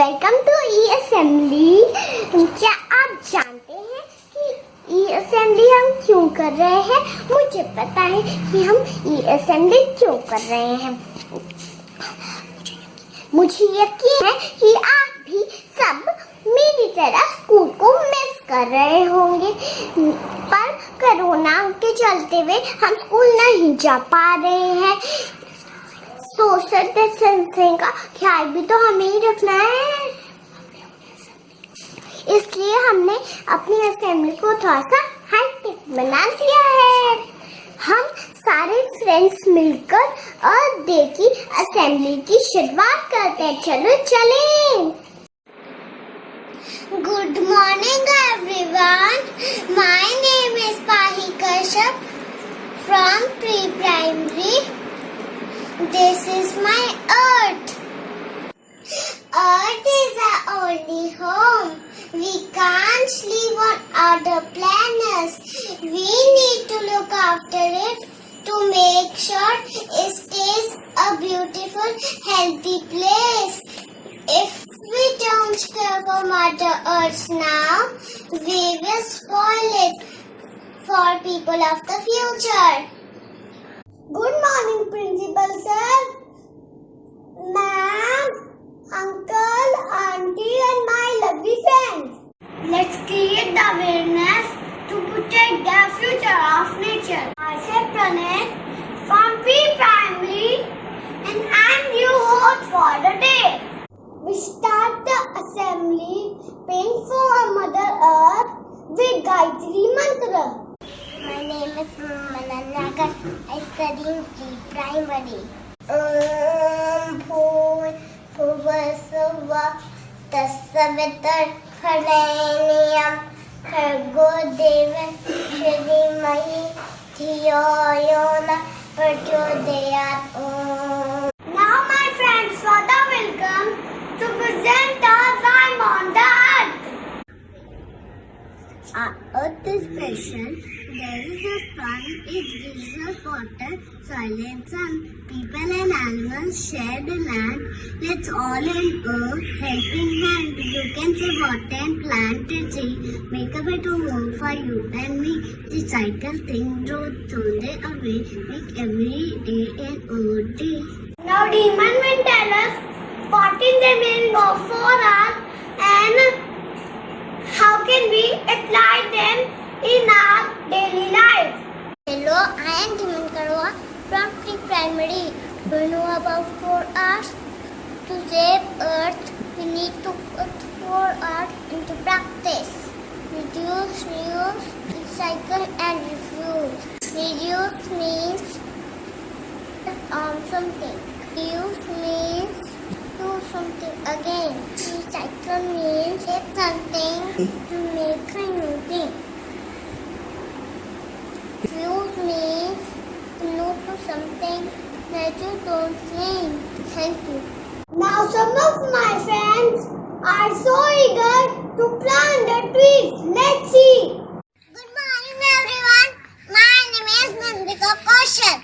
Welcome to E assembly. क्या आप जानते हैं कि ई असेंबली हम क्यों कर रहे हैं? मुझे पता है कि हम ई असेंबली क्यों कर रहे हैं। मुझे यकीन है कि आप भी सब मेरी तरह स्कूल को मिस कर रहे होंगे, पर कोरोना के चलते हुए हम स्कूल नहीं जा पा रहे हैं। सोशल डिस्टेंसिंग का ख्याल भी तो हमें ही रखना है, इसलिए हमने अपनी असेंबली को थोड़ा सा हाईटेक बना दिया है। हम सारे फ्रेंड्स मिलकर और डे की असेंबली की शुरुआत करते हैं। चलो चलें। Good morning everyone, my name is Pahi Kashyap from pre primary. This is my Earth. Earth is our only home. We can't live on other planets. We need to look after it to make sure it stays a beautiful, healthy place. If we don't care for Mother Earth now, we will spoil it for people of the future. Good morning, Principal Sir, Ma'am, Uncle, Auntie and my lovely friends. Let's create the awareness to protect the future of nature. I am Pranay from pre-primary and I am your host for the day. We start the assembly praying for our Mother Earth with Gayatri Mantra. My name is Mananagar. I study in pre-primary. Bhuvasava Tasavitar Kareniyam Bhargo Deva Shrimahi Dhiyo Yona Prachodayat. Now my friends, what a welcome to present our time on the earth. Our earth is special. There is a sun, it gives us water, soil and sun. People and animals share the land. Let's all lend a helping hand. You can say water and plant a tree. Make a better home for you and me. Recycle things, throw them away. Make every day an odd day. Now Demon will tell us what is the meaning of 4R and how can we apply them in our daily life. Hello, I am Dhiman Karwa from pre-primary. Do you know about 4Rs? To save Earth, we need to put 4Rs into practice. Reduce, reuse, recycle and refuse. Reduce means something. Reuse means do something again. Recycle means save something to make a new thing. Refuse means no to something that you don't need. Thank you. Now some of my friends are so eager to plant the trees. Let's see. Good morning everyone. My name is Nandika Kaushal.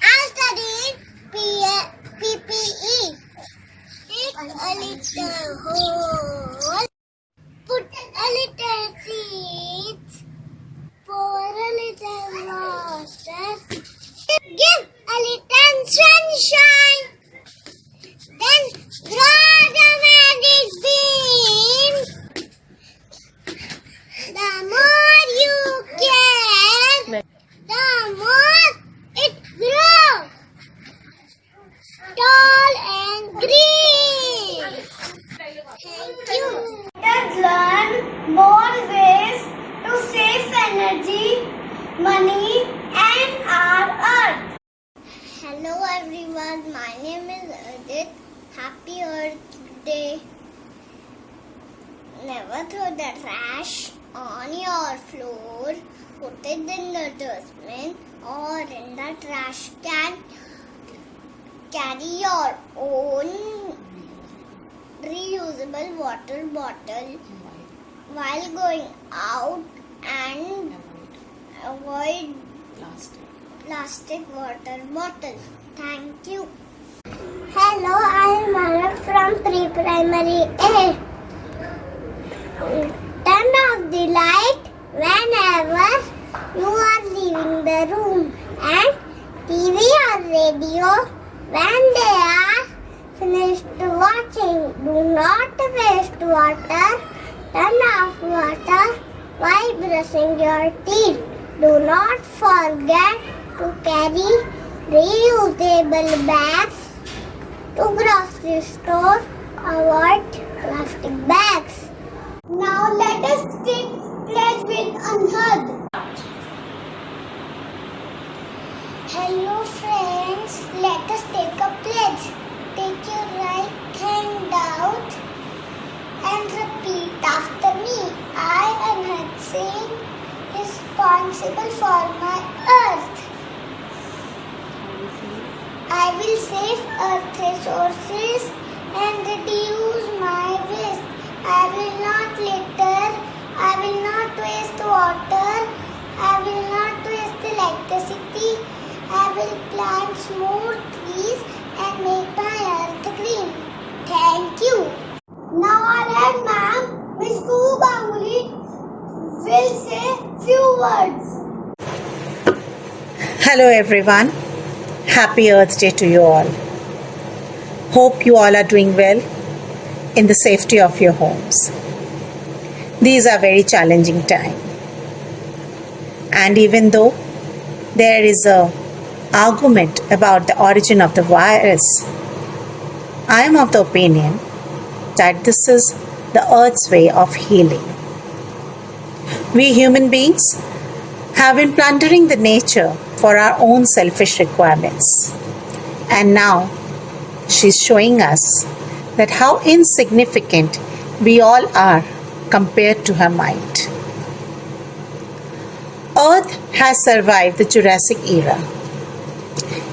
I studied PPE. Take a little hole. Put a little seeds. Pour a little water. Give a little sunshine. Then grow the magic bean. The more you care, the more it grows. Tall and green. Thank you. Let's learn more ways to save energy, money and our earth. Hello everyone, my name is Adit. Happy Earth Day. Never throw the trash on your floor. Put it in the dustbin or in the trash can. Carry your own reusable water bottle while going out and avoid plastic water bottles. Thank you. Hello, I am Mara from from pre-primary A. Turn off the light whenever you are leaving the room, and TV or radio when they are finished watching. Do not waste water. Turn off water while brushing your teeth. Do not forget to carry reusable bags to grocery store. Avoid plastic bags. Now let us take pledge with Anhad. Hello friends, let us take a pledge. Take your right hand out and repeat after me. I, Anhad Singh, responsible for my earth. I will save earth resources and reduce my waste. I will not litter. I will not waste water. I will not waste electricity. I will plant more trees and make my earth green. Thank you. Now our head ma'am, Ms. Kuhu Ganguly, will say few words. Hello everyone. Happy Earth Day to you all. Hope you all are doing well in the safety of your homes. These are very challenging times. And even though there is a argument about the origin of the virus, I am of the opinion that this is the Earth's way of healing. We human beings have been plundering the nature for our own selfish requirements. And now she's showing us that how insignificant we all are compared to her might. Earth has survived the Jurassic era.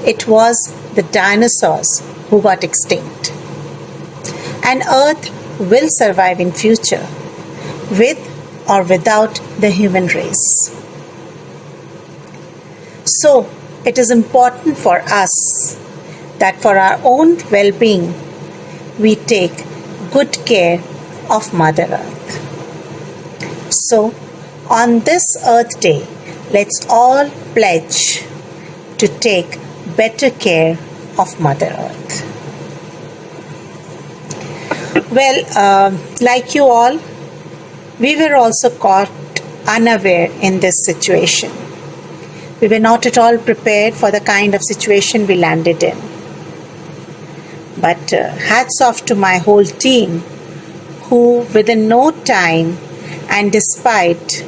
It was the dinosaurs who got extinct. And Earth will survive in future with or without the human race. So it is important for us that for our own well-being, we take good care of Mother Earth. So on this Earth Day, let's all pledge to take better care of Mother Earth. Well, like you all, we were also caught unaware in this situation. We were not at all prepared for the kind of situation we landed in. But hats off to my whole team, who within no time and despite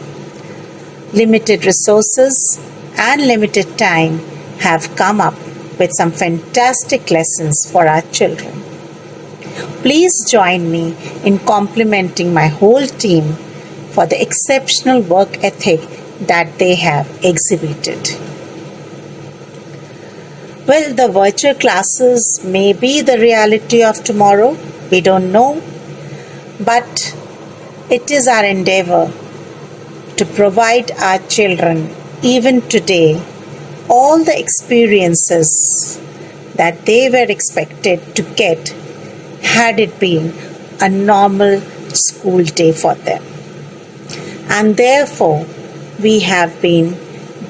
limited resources and limited time have come up with some fantastic lessons for our children. Please join me in complimenting my whole team for the exceptional work ethic that they have exhibited. Well, the virtual classes may be the reality of tomorrow, we don't know, but it is our endeavor to provide our children, even today, all the experiences that they were expected to get had it been a normal school day for them. And therefore, we have been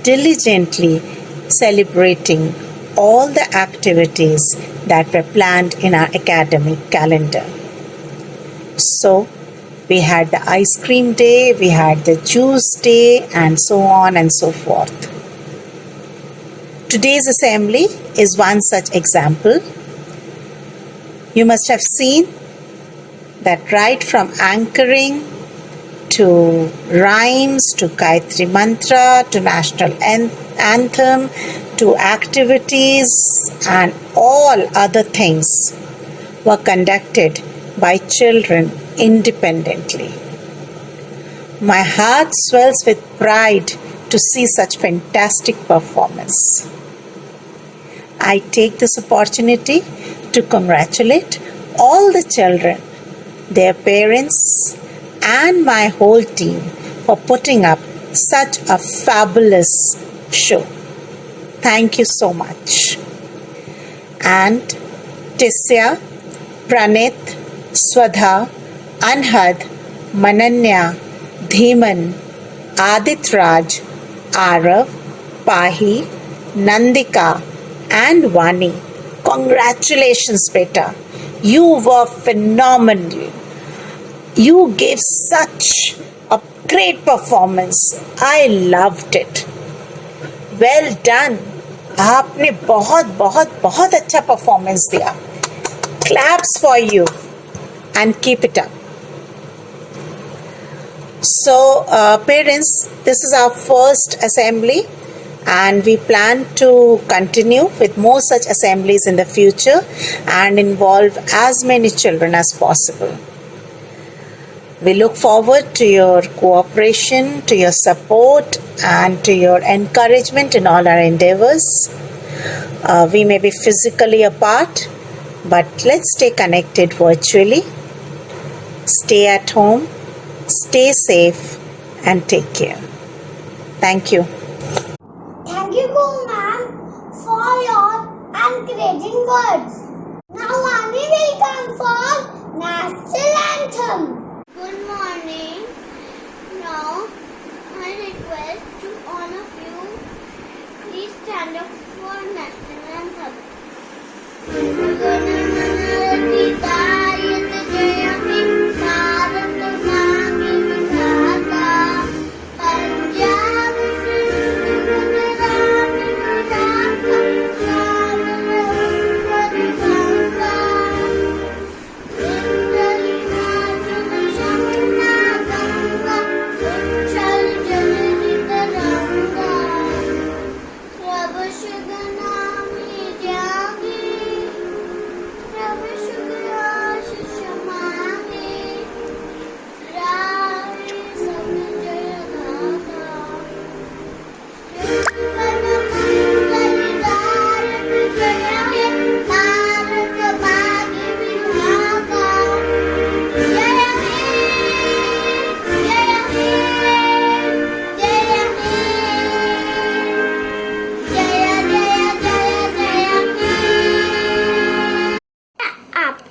diligently celebrating all the activities that were planned in our academic calendar. So, we had the ice cream day, we had the juice day, and so on and so forth. Today's assembly is one such example. You must have seen that right from anchoring to rhymes, to Gayatri Mantra, to national anthem, to activities and all other things were conducted by children independently. My heart swells with pride to see such fantastic performance. I take this opportunity to congratulate all the children, their parents, and my whole team for putting up such a fabulous show. Thank you so much. And Tisya, Pranit, Swadha, Anhad, Mananya, Dhiman, Aditraj, Arav, Pahi, Nandika, and Vani. Congratulations, beta. You were phenomenal. You gave such a great performance. I loved it. Well done. आपने बहुत बहुत बहुत अच्छा performance दिया. Claps for you and keep it up. So, parents, this is our first assembly, and we plan to continue with more such assemblies in the future and involve as many children as possible. We look forward to your cooperation, to your support, and to your encouragement in all our endeavors. We may be physically apart, but let's stay connected virtually. Stay at home, stay safe, and take care. Thank you. Thank you, Cool Ma'am, for your encouraging words. Now, Vani will come for National Anthem. Good morning. Now, I request to all of you, please stand up for National Anthem.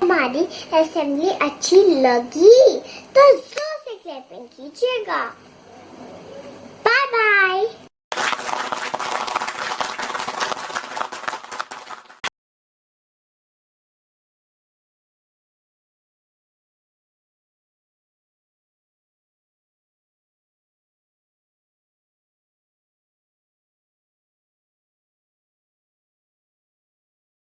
हमारी assembly अच्छी लगी तो जोर से clapping कीजिएगा. Bye bye.